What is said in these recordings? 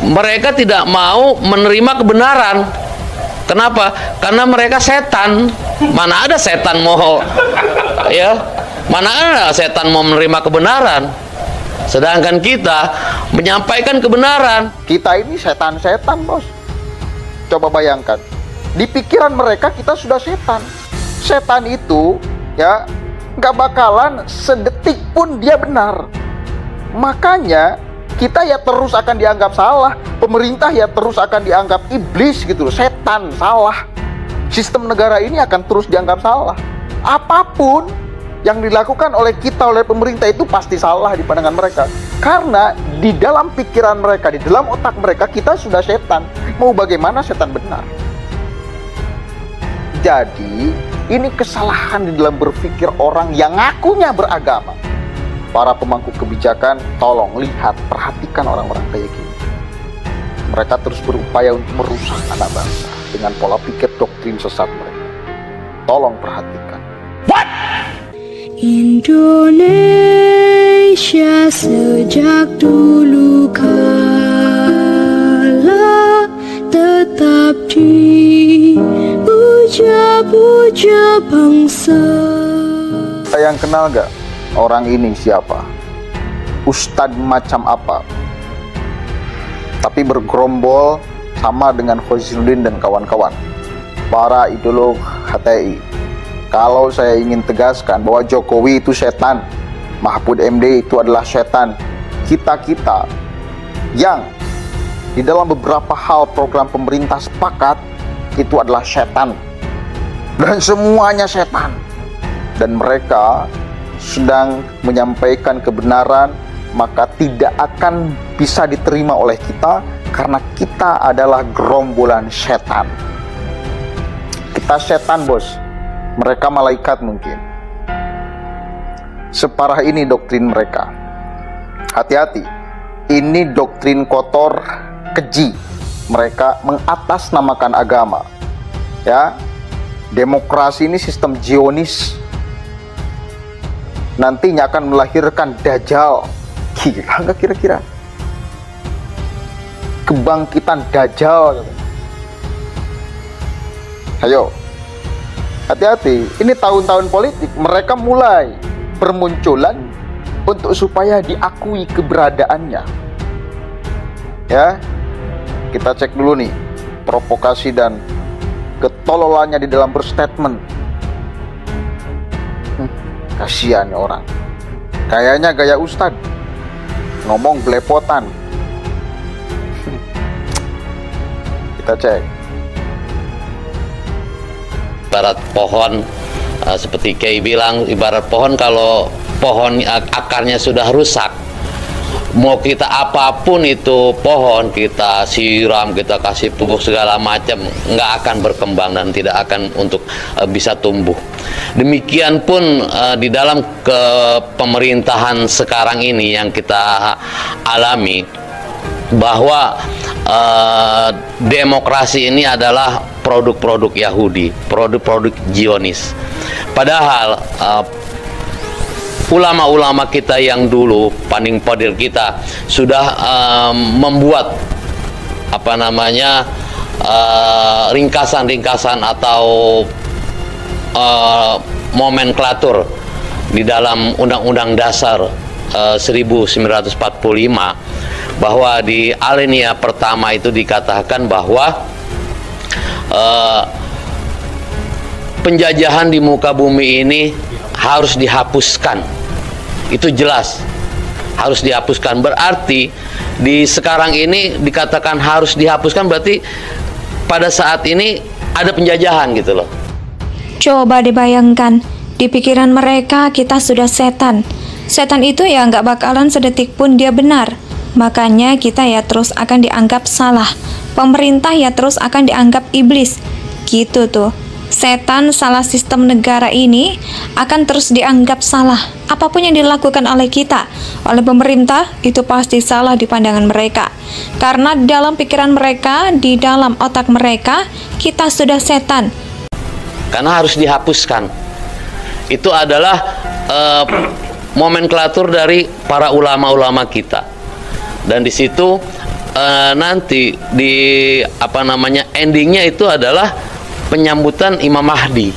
mereka tidak mau menerima kebenaran. Kenapa? Karena mereka setan. Mana ada setan mau ya? Mana ada setan mau menerima kebenaran? Sedangkan kita menyampaikan kebenaran. Kita ini setan-setan, bos. Coba bayangkan, di pikiran mereka kita sudah setan. Setan itu ya nggak bakalan sedetik pun dia benar. Makanya kita ya terus akan dianggap salah. Pemerintah ya terus akan dianggap iblis gitu loh, setan, salah. Sistem negara ini akan terus dianggap salah. Apapun yang dilakukan oleh kita, oleh pemerintah itu pasti salah di pandangan mereka. Karena di dalam pikiran mereka, di dalam otak mereka, kita sudah setan. Mau bagaimana setan benar? Jadi, ini kesalahan di dalam berpikir orang yang ngakunya beragama. Para pemangku kebijakan, tolong lihat, perhatikan orang-orang kayak gini. Mereka terus berupaya untuk merusak anak bangsa dengan pola pikir doktrin sesat mereka. Tolong perhatikan. What? Indonesia sejak dulu kala tetap dipuja-puja bangsa. Yang kenal gak orang ini siapa? Ustadz macam apa? Tapi bergerombol sama dengan Khosinuddin dan kawan-kawan, para ideolog HTI. Kalau saya ingin tegaskan bahwa Jokowi itu setan, Mahfud MD itu adalah setan, kita-kita yang di dalam beberapa hal program pemerintah sepakat itu adalah setan, dan semuanya setan. Dan mereka sedang menyampaikan kebenaran, maka tidak akan bisa diterima oleh kita karena kita adalah gerombolan setan. Kita setan, bos. Mereka malaikat mungkin. Separah ini doktrin mereka. Hati-hati. Ini doktrin kotor, keji. Mereka mengatasnamakan agama. Ya. Demokrasi ini sistem Zionis. Nantinya akan melahirkan Dajjal. Gila nggak kira-kira? Kebangkitan Dajjal. Ayo, hati-hati. Ini tahun-tahun politik. Mereka mulai bermunculan untuk supaya diakui keberadaannya. Ya, kita cek dulu nih provokasi dan ketololannya di dalam berstatement. Kasihan ya orang. Kayaknya gaya Ustadz, ngomong belepotan. Kita cek. Ibarat pohon, seperti Kiai bilang, ibarat pohon, kalau pohon akarnya sudah rusak, mau kita apapun itu pohon, kita siram, kita kasih pupuk segala macam, nggak akan berkembang dan tidak akan untuk bisa tumbuh. Demikian pun di dalam kepemerintahan sekarang ini yang kita alami, bahwa demokrasi ini adalah produk-produk Yahudi, produk-produk Zionis. Padahal ulama-ulama kita yang dulu, paling padir kita, sudah membuat apa namanya ringkasan-ringkasan atau nomenklatur di dalam Undang-Undang Dasar 1945, bahwa di alinea pertama itu dikatakan bahwa penjajahan di muka bumi ini harus dihapuskan. Itu jelas harus dihapuskan. Berarti di sekarang ini dikatakan harus dihapuskan, berarti pada saat ini ada penjajahan gitu loh. Coba dibayangkan, di pikiran mereka kita sudah setan. Setan itu ya nggak bakalan sedetik pun dia benar. Makanya kita ya terus akan dianggap salah. Pemerintah ya terus akan dianggap iblis. Gitu tuh. Setan salah sistem negara ini akan terus dianggap salah. Apapun yang dilakukan oleh kita, oleh pemerintah, itu pasti salah di pandangan mereka. Karena dalam pikiran mereka, di dalam otak mereka, kita sudah setan. Karena harus dihapuskan. Itu adalah nomenklatur dari para ulama-ulama kita. Dan di situ nanti di endingnya itu adalah penyambutan Imam Mahdi.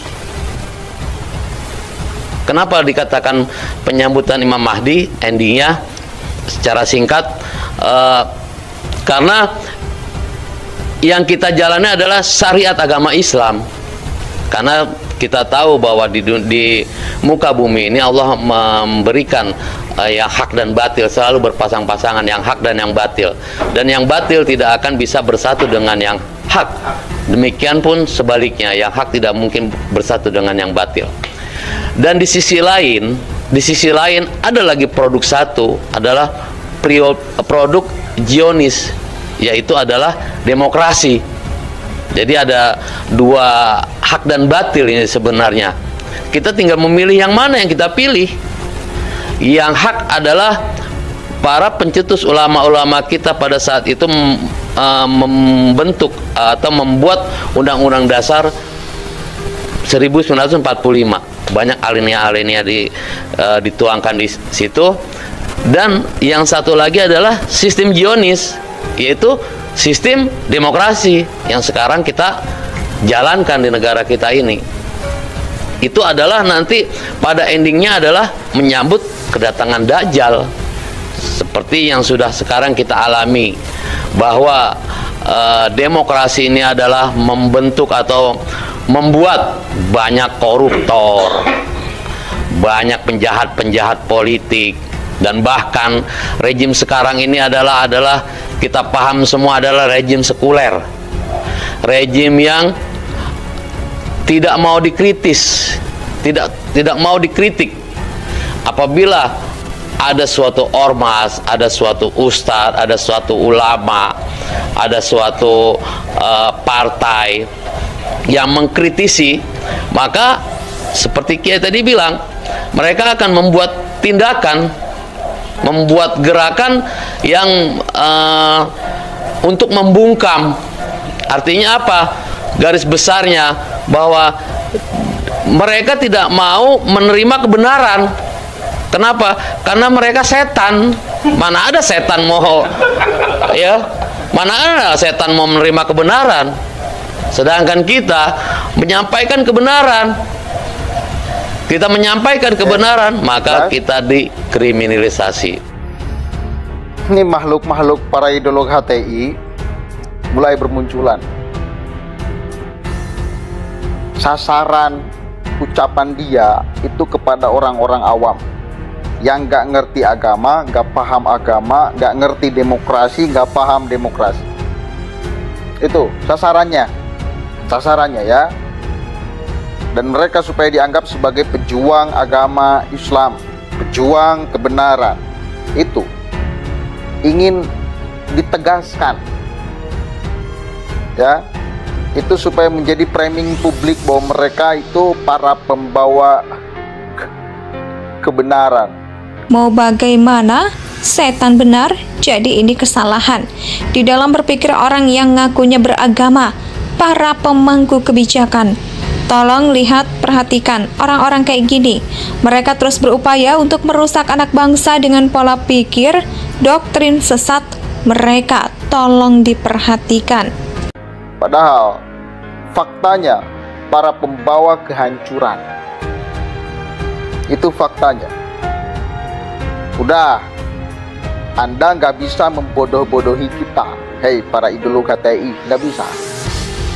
Kenapa dikatakan penyambutan Imam Mahdi? Endingnya secara singkat, karena yang kita jalani adalah syariat agama Islam. Karena kita tahu bahwa di muka bumi ini Allah memberikan yang hak dan batil, selalu berpasang-pasangan yang hak dan yang batil. Dan yang batil tidak akan bisa bersatu dengan yang hak. Demikian pun sebaliknya, yang hak tidak mungkin bersatu dengan yang batil. Dan di sisi lain ada lagi produk satu, adalah produk Zionis, yaitu adalah demokrasi. Jadi ada dua hak dan batil ini sebenarnya. Kita tinggal memilih yang mana yang kita pilih. Yang hak adalah para pencetus ulama-ulama kita pada saat itu membentuk atau membuat Undang-Undang Dasar 1945. Banyak alinea-alinea dituangkan di situ. Dan yang satu lagi adalah sistem Zionis, yaitu sistem demokrasi yang sekarang kita jalankan di negara kita ini. Itu adalah nanti pada endingnya adalah menyambut kedatangan Dajjal, seperti yang sudah sekarang kita alami, bahwa demokrasi ini adalah membentuk atau membuat banyak koruptor, banyak penjahat-penjahat politik, dan bahkan rejim sekarang ini adalah kita paham semua adalah rejim sekuler, rejim yang tidak mau dikritis, tidak mau dikritik. Apabila ada suatu ormas, ada suatu ustadz, ada suatu ulama, ada suatu partai yang mengkritisi, maka seperti Kiai tadi bilang, mereka akan membuat tindakan, membuat gerakan yang untuk membungkam. Artinya apa? Garis besarnya bahwa mereka tidak mau menerima kebenaran. Kenapa? Karena mereka setan. Mana ada setan mau mana ada setan mau menerima kebenaran? Sedangkan kita menyampaikan kebenaran. Kita menyampaikan kebenaran, maka kita dikriminalisasi. Ini makhluk-makhluk para ideolog HTI mulai bermunculan. Sasaran ucapan dia itu kepada orang-orang awam yang nggak ngerti agama, nggak paham agama, nggak ngerti demokrasi, nggak paham demokrasi. Itu sasarannya ya. Dan mereka supaya dianggap sebagai pejuang agama Islam, pejuang kebenaran. Itu ingin ditegaskan, ya. Itu supaya menjadi framing publik bahwa mereka itu para pembawa kebenaran. Mau bagaimana? Setan benar, jadi ini kesalahan di dalam berpikir orang yang ngakunya beragama, para pemangku kebijakan. Tolong lihat, perhatikan orang-orang kayak gini. Mereka terus berupaya untuk merusak anak bangsa dengan pola pikir, doktrin sesat mereka. Tolong diperhatikan. Padahal faktanya para pembawa kehancuran. Itu faktanya. Udah, Anda nggak bisa membodoh-bodohi kita. Hei para ideolog HTI, nggak bisa.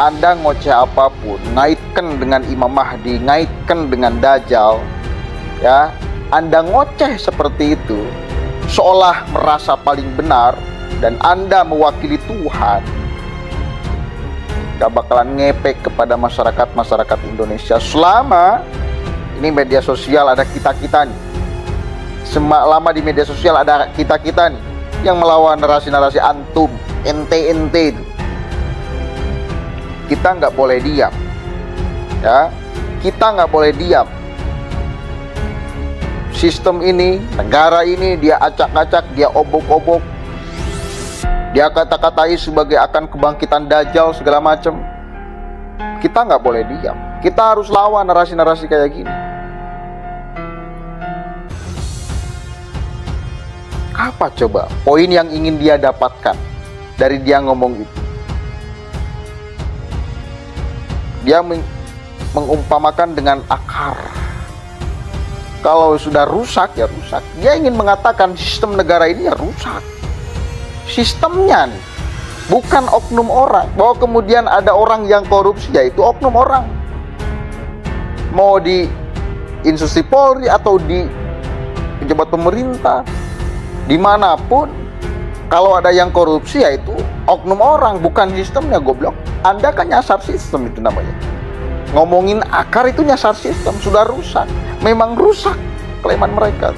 Anda ngoceh apapun, ngaitkan dengan Imam Mahdi, ngaitkan dengan Dajjal, ya, Anda ngoceh seperti itu, seolah merasa paling benar, dan Anda mewakili Tuhan, gak bakalan ngepek kepada masyarakat Indonesia selama ini media sosial ada kita-kita nih. Selama di media sosial ada kita-kita nih yang melawan narasi-narasi antum, ente-ente itu. Kita nggak boleh diam, ya. Kita nggak boleh diam. Sistem ini, negara ini dia acak-acak, dia obok-obok, dia kata-katai sebagai akan kebangkitan Dajjal segala macam. Kita nggak boleh diam. Kita harus lawan narasi-narasi kayak gini. Apa coba poin yang ingin dia dapatkan? dari dia ngomong itu. Dia mengumpamakan dengan akar. Kalau sudah rusak ya rusak. Dia ingin mengatakan sistem negara ini ya rusak. Sistemnya nih, bukan oknum orang. Bahwa kemudian ada orang yang korupsi, ya itu oknum orang. Mau di institusi Polri atau di pejabat pemerintah, dimanapun, kalau ada yang korupsi ya itu oknum orang, bukan sistemnya, goblok. Anda kan nyasar sistem itu namanya. Ngomongin akar itu nyasar sistem, sudah rusak. Memang rusak klaim mereka.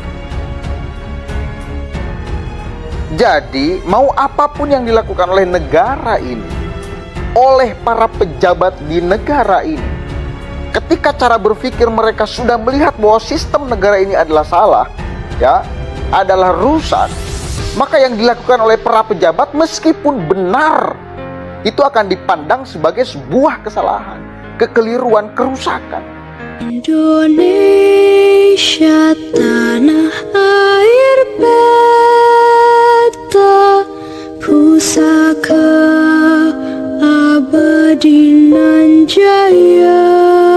Jadi, mau apapun yang dilakukan oleh negara ini, oleh para pejabat di negara ini, ketika cara berpikir mereka sudah melihat bahwa sistem negara ini adalah salah, ya, adalah rusak, maka yang dilakukan oleh para pejabat meskipun benar, itu akan dipandang sebagai sebuah kesalahan, kekeliruan, kerusakan. Indonesia tanah air beta, pusaka abadi nan jaya.